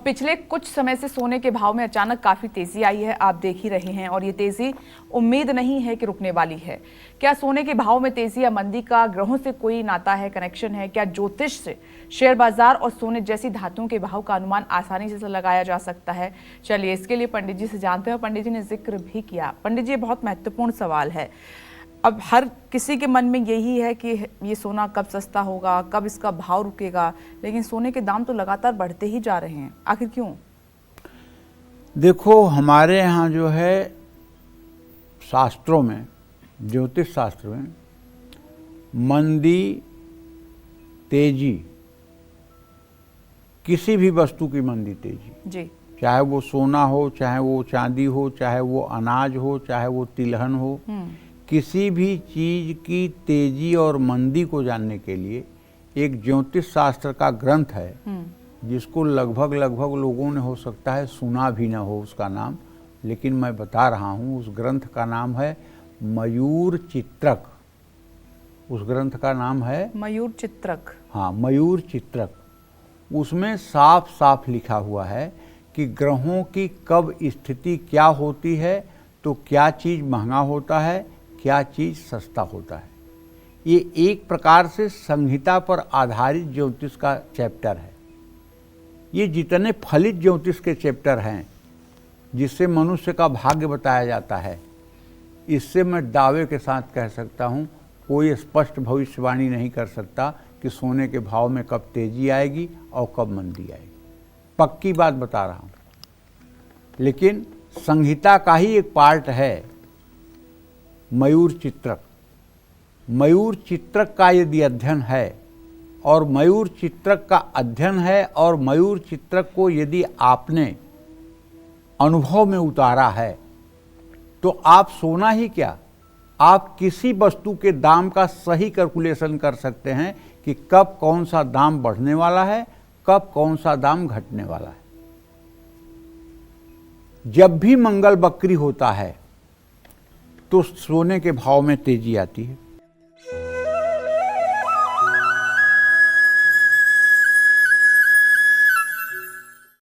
पिछले कुछ समय से सोने के भाव में अचानक काफी तेजी आई है, आप देख ही रहे हैं, और ये तेजी उम्मीद नहीं है कि रुकने वाली है। क्या सोने के भाव में तेजी या मंदी का ग्रहों से कोई नाता है, कनेक्शन है? क्या ज्योतिष से शेयर बाजार और सोने जैसी धातुओं के भाव का अनुमान आसानी से लगाया जा सकता है? चलिए इसके लिए पंडित जी से जानते हैं। पंडित जी ने जिक्र भी किया। पंडित जी, बहुत महत्वपूर्ण सवाल है। अब हर किसी के मन में यही है कि ये सोना कब सस्ता होगा, कब इसका भाव रुकेगा, लेकिन सोने के दाम तो लगातार बढ़ते ही जा रहे हैं। आखिर क्यों? देखो, हमारे यहाँ जो है शास्त्रों में, ज्योतिष शास्त्र में, मंदी, तेजी, किसी भी वस्तु की मंदी तेजी जी, चाहे वो सोना हो, चाहे वो चांदी हो, चाहे वो अनाज हो, चाहे वो तिलहन हो, किसी भी चीज की तेजी और मंदी को जानने के लिए एक ज्योतिष शास्त्र का ग्रंथ है, जिसको लगभग लोगों ने हो सकता है सुना भी ना हो उसका नाम, लेकिन मैं बता रहा हूँ। उस ग्रंथ का नाम है मयूर चित्रक। उस ग्रंथ का नाम है मयूर चित्रक। हाँ, मयूर चित्रक। उसमें साफ साफ लिखा हुआ है कि ग्रहों की कब स्थिति क्या होती है तो क्या चीज़ महंगा होता है, क्या चीज़ सस्ता होता है। ये एक प्रकार से संहिता पर आधारित ज्योतिष का चैप्टर है। ये जितने फलित ज्योतिष के चैप्टर हैं, जिससे मनुष्य का भाग्य बताया जाता है, इससे मैं दावे के साथ कह सकता हूँ, कोई स्पष्ट भविष्यवाणी नहीं कर सकता कि सोने के भाव में कब तेजी आएगी और कब मंदी आएगी। पक्की बात बता रहा हूँ। लेकिन संहिता का ही एक पार्ट है मयूर चित्रक। मयूर चित्रक का यदि अध्ययन है और मयूर चित्रक का अध्ययन है और मयूर चित्रक को यदि आपने अनुभव में उतारा है, तो आप सोना ही क्या, आप किसी वस्तु के दाम का सही कैलकुलेशन कर सकते हैं कि कब कौन सा दाम बढ़ने वाला है, कब कौन सा दाम घटने वाला है। जब भी मंगल वक्री होता है तो सोने के भाव में तेजी आती है।